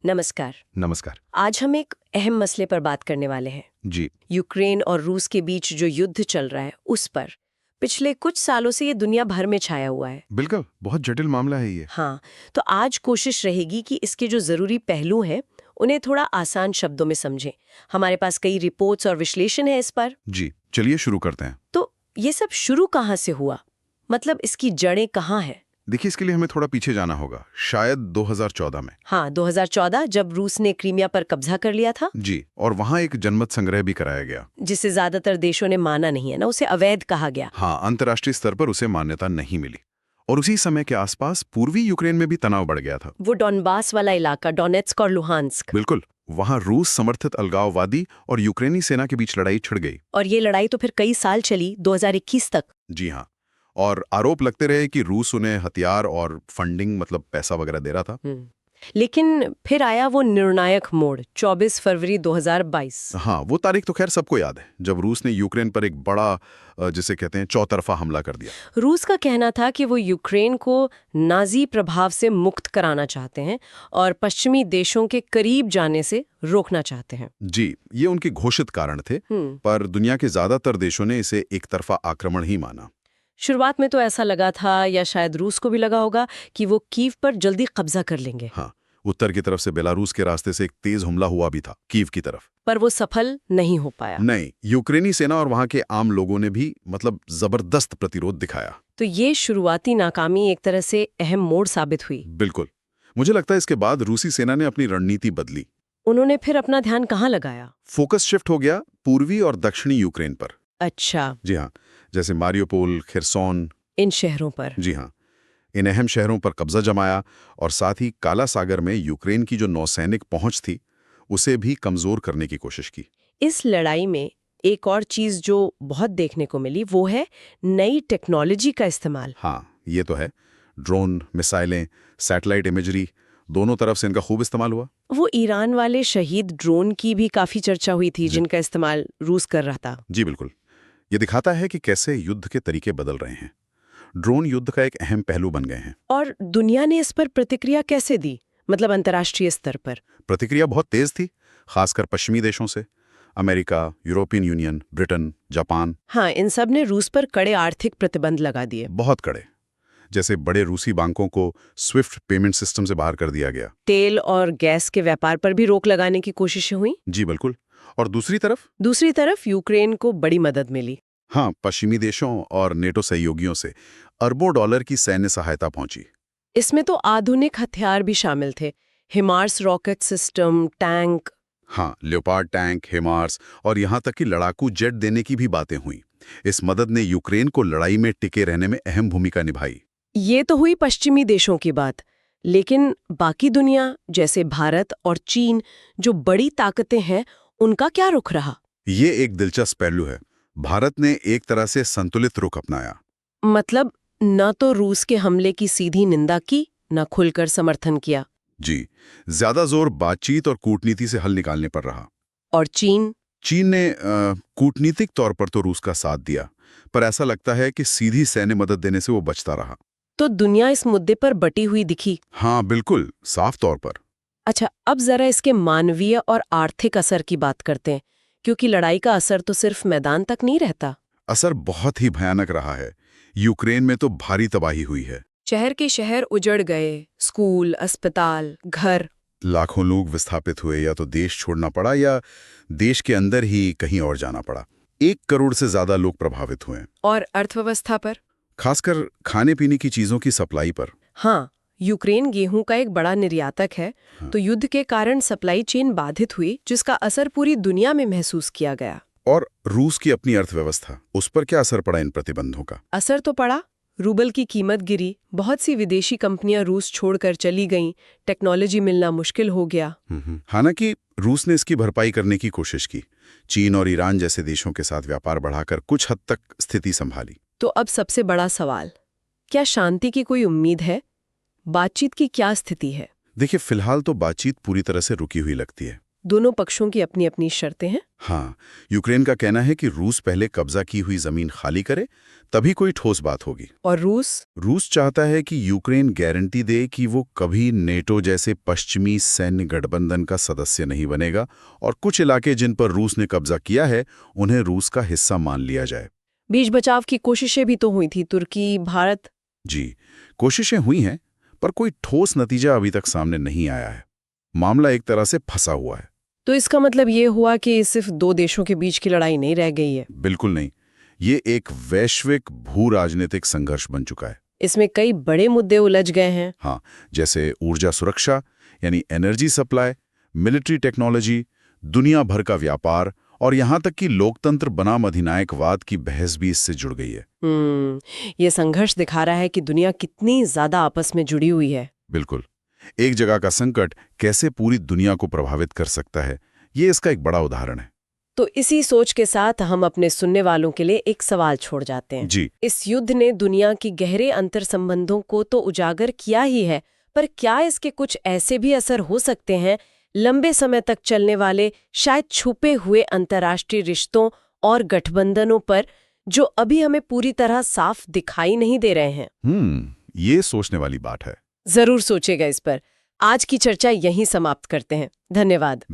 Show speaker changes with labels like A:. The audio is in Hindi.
A: नमस्कार।
B: नमस्कार।
A: आज हम एक अहम मसले पर बात करने वाले हैं।
B: जी।
A: यूक्रेन और रूस के बीच जो युद्ध चल रहा है उस पर। पिछले कुछ सालों से ये दुनिया भर में छाया हुआ है।
B: बिल्कुल, बहुत जटिल मामला है ये।
A: हाँ, तो आज कोशिश रहेगी कि इसके जो जरूरी पहलू हैं उन्हें थोड़ा आसान शब्दों में समझें। हमारे पास कई रिपोर्ट्स और विश्लेषण है इस पर।
B: जी, चलिए शुरू करते हैं।
A: तो ये सब शुरू कहाँ से हुआ, मतलब इसकी जड़ें कहाँ हैं?
B: देखिए, इसके लिए हमें थोड़ा पीछे जाना होगा, शायद 2014 में।
A: हाँ, 2014 जब रूस ने क्रीमिया पर कब्जा कर लिया था।
B: जी, और वहाँ एक जनमत संग्रह भी कराया गया।
A: जिसे ज्यादातर देशों ने माना नहीं है ना, उसे अवैध कहा गया।
B: हाँ, अंतर्राष्ट्रीय स्तर पर उसे मान्यता नहीं मिली। और उसी समय के आसपास पूर्वी यूक्रेन में भी तनाव बढ़ गया था।
A: वो डॉनबास वाला इलाका, डोनेट्स्क और लुहांस्क।
B: बिल्कुल, वहाँ रूस समर्थित अलगाववादी और यूक्रेनी सेना के बीच लड़ाई छिड़ गई।
A: और ये लड़ाई तो फिर कई साल चली, 2021 तक।
B: जी हाँ, और आरोप लगते रहे कि रूस उन्हें हथियार और फंडिंग मतलब पैसा वगैरह दे रहा था।
A: लेकिन फिर आया वो निर्णायक मोड़, 24 फरवरी 2022।
B: हाँ, वो तारीख तो खैर सबको याद है, जब रूस ने यूक्रेन पर एक बड़ा जिसे कहते हैं चौतरफा हमला कर दिया।
A: रूस का कहना था कि वो यूक्रेन को नाजी प्रभाव से मुक्त कराना चाहते हैं और पश्चिमी देशों के करीब जाने से रोकना चाहते हैं।
B: जी, ये उनके घोषित कारण थे, पर दुनिया के ज्यादातर देशों ने इसे एक तरफा आक्रमण ही माना।
A: शुरुआत में तो ऐसा लगा था, या शायद रूस को भी लगा होगा, कि वो कीव पर जल्दी कब्जा कर लेंगे।
B: हाँ, उत्तर की तरफ से बेलारूस के रास्ते से एक तेज हमला हुआ भी था कीव की तरफ।
A: पर वो सफल नहीं हो पाया।
B: नहीं, यूक्रेनी सेना और वहां के आम लोगों ने भी मतलब जबरदस्त प्रतिरोध दिखाया।
A: तो ये शुरुआती नाकामी एक तरह से अहम मोड़ साबित हुई।
B: बिल्कुल, मुझे लगता है इसके बाद रूसी सेना ने अपनी रणनीति बदली।
A: उन्होंने फिर अपना ध्यान कहाँ लगाया?
B: फोकस शिफ्ट हो गया पूर्वी और दक्षिणी यूक्रेन पर।
A: अच्छा।
B: जी हाँ, जैसे मारियोपोल, खिरसोन,
A: इन शहरों पर।
B: जी हाँ, इन अहम शहरों पर कब्जा जमाया और साथ ही काला सागर में यूक्रेन की जो नौसैनिक पहुंच थी उसे भी कमजोर करने की कोशिश की।
A: इस लड़ाई में एक और चीज जो बहुत देखने को मिली वो है नई टेक्नोलॉजी का इस्तेमाल।
B: हाँ, ये तो है। ड्रोन, मिसाइलें, सैटेलाइट इमेजरी, दोनों तरफ से इनका खूब इस्तेमाल हुआ।
A: वो ईरान वाले शहीद ड्रोन की भी काफी चर्चा हुई थी, जिनका इस्तेमाल रूस कर रहा था।
B: जी बिल्कुल, ये दिखाता है कि कैसे युद्ध के तरीके बदल रहे हैं। ड्रोन युद्ध का एक अहम पहलू बन गए हैं।
A: और दुनिया ने इस पर प्रतिक्रिया कैसे दी, मतलब अंतर्राष्ट्रीय स्तर पर?
B: प्रतिक्रिया बहुत तेज थी, खासकर पश्चिमी देशों से। America, European union, Britain, Japan.
A: हाँ, इन सब ने रूस पर कड़े आर्थिक प्रतिबंध लगा दिए।
B: बहुत कड़े। जैसे बड़े रूसी बैंकों को स्विफ्ट पेमेंट सिस्टम से बाहर कर दिया गया।
A: तेल और गैस के व्यापार पर भी रोक लगाने की कोशिशें हुई।
B: जी बिल्कुल। और दूसरी तरफ
A: यूक्रेन को बड़ी मदद मिली।
B: हाँ, पश्चिमी देशों और नेटो सहयोगियों से अरबों डॉलर की सैन्य सहायता पहुंची।
A: इसमें तो आधुनिक हथियार भी शामिल थे, हिमार्स रॉकेट सिस्टम, टैंक।
B: हाँ, लियोपार्ड टैंक, हिमार्स और यहाँ तक कि लड़ाकू जेट देने की भी बातें हुई। इस मदद ने यूक्रेन को लड़ाई में टिके रहने में अहम भूमिका निभाई।
A: ये तो हुई पश्चिमी देशों की बात, लेकिन बाकी दुनिया जैसे भारत और चीन, जो बड़ी ताकतें हैं, उनका क्या रुख रहा?
B: ये एक दिलचस्प पहलू है। भारत ने एक तरह से संतुलित रुख अपनाया।
A: मतलब न तो रूस के हमले की सीधी निंदा की, न खुलकर समर्थन किया।
B: जी, ज्यादा जोर बातचीत और कूटनीति से हल निकालने पर रहा।
A: और चीन
B: ने कूटनीतिक तौर पर तो रूस का साथ दिया, पर ऐसा लगता है कि सीधी सैन्य मदद देने से वो बचता रहा।
A: तो दुनिया इस मुद्दे पर बटी हुई दिखी।
B: हाँ बिल्कुल, साफ तौर पर।
A: अच्छा, अब जरा इसके मानवीय और आर्थिक असर की बात करते हैं, क्योंकि लड़ाई का असर तो सिर्फ मैदान तक नहीं रहता।
B: असर बहुत ही भयानक रहा है। यूक्रेन में तो भारी तबाही हुई है।
A: शहर के शहर उजड़ गए, स्कूल, अस्पताल, घर।
B: लाखों लोग विस्थापित हुए, या तो देश छोड़ना पड़ा या देश के अंदर ही कहीं और जाना पड़ा। 1 करोड़ से ज्यादा लोग प्रभावित हुए।
A: और अर्थव्यवस्था पर,
B: खासकर खाने पीने की चीजों की सप्लाई पर।
A: हाँ, यूक्रेन गेहूं का एक बड़ा निर्यातक है। तो युद्ध के कारण सप्लाई चेन बाधित हुई, जिसका असर पूरी दुनिया में महसूस किया गया।
B: और रूस की अपनी अर्थव्यवस्था, उस पर क्या असर पड़ा इन प्रतिबंधों का?
A: असर तो पड़ा। रूबल की कीमत गिरी, बहुत सी विदेशी कंपनियां रूस छोड़कर चली गईं, टेक्नोलॉजी मिलना मुश्किल हो गया।
B: हालांकि रूस ने इसकी भरपाई करने की कोशिश की। चीन और ईरान जैसे देशों के साथ व्यापार बढ़ाकर कुछ हद तक स्थिति संभाली।
A: तो अब सबसे बड़ा सवाल, क्या शांति की कोई उम्मीद है? बातचीत की क्या स्थिति है?
B: देखिए, फिलहाल तो बातचीत पूरी तरह से रुकी हुई लगती है।
A: दोनों पक्षों की अपनी अपनी शर्तें हैं।
B: हाँ, यूक्रेन का कहना है कि रूस पहले कब्जा की हुई जमीन खाली करे, तभी कोई ठोस बात होगी।
A: और
B: रूस चाहता है कि यूक्रेन गारंटी दे कि वो कभी नेटो जैसे पश्चिमी सैन्य गठबंधन का सदस्य नहीं बनेगा और कुछ इलाके जिन पर रूस ने कब्जा किया है उन्हें रूस का हिस्सा मान लिया जाए।
A: बीच बचाव की कोशिशें भी तो हुई थी, तुर्की, भारत।
B: जी, कोशिशें हुई हैं, पर कोई ठोस नतीजा अभी तक सामने नहीं आया है। मामला एक तरह से फंसा हुआ है।
A: तो इसका मतलब ये हुआ कि सिर्फ दो देशों के बीच की लड़ाई नहीं रह गई है।
B: बिल्कुल नहीं, ये एक वैश्विक भू राजनीतिक संघर्ष बन चुका है।
A: इसमें कई बड़े मुद्दे उलझ गए हैं।
B: हाँ, जैसे ऊर्जा सुरक्षा यानी एनर्जी सप्लाई, मिलिट्री टेक्नोलॉजी, दुनिया भर का व्यापार और यहाँ तक कि लोकतंत्र बनाम अधिनायकवाद की बहस भी इससे जुड़ गई है।
A: ये संघर्ष दिखा रहा है कि दुनिया कितनी ज्यादा आपस में जुड़ी हुई है।
B: बिल्कुल, एक जगह का संकट कैसे पूरी दुनिया को प्रभावित कर सकता है, ये इसका एक बड़ा उदाहरण है।
A: तो इसी सोच के साथ हम अपने सुनने वालों के लिए एक सवाल छोड़ जाते हैं।
B: जी,
A: इस युद्ध ने दुनिया की गहरे अंतर संबंधों को तो उजागर किया ही है, पर क्या इसके कुछ ऐसे भी असर हो सकते हैं, लंबे समय तक चलने वाले, शायद छुपे हुए अंतर्राष्ट्रीय रिश्तों और गठबंधनों पर, जो अभी हमें पूरी तरह साफ दिखाई नहीं दे रहे हैं?
B: ये सोचने वाली बात है।
A: जरूर सोचेगा इस पर। आज की चर्चा यहीं समाप्त करते हैं। धन्यवाद।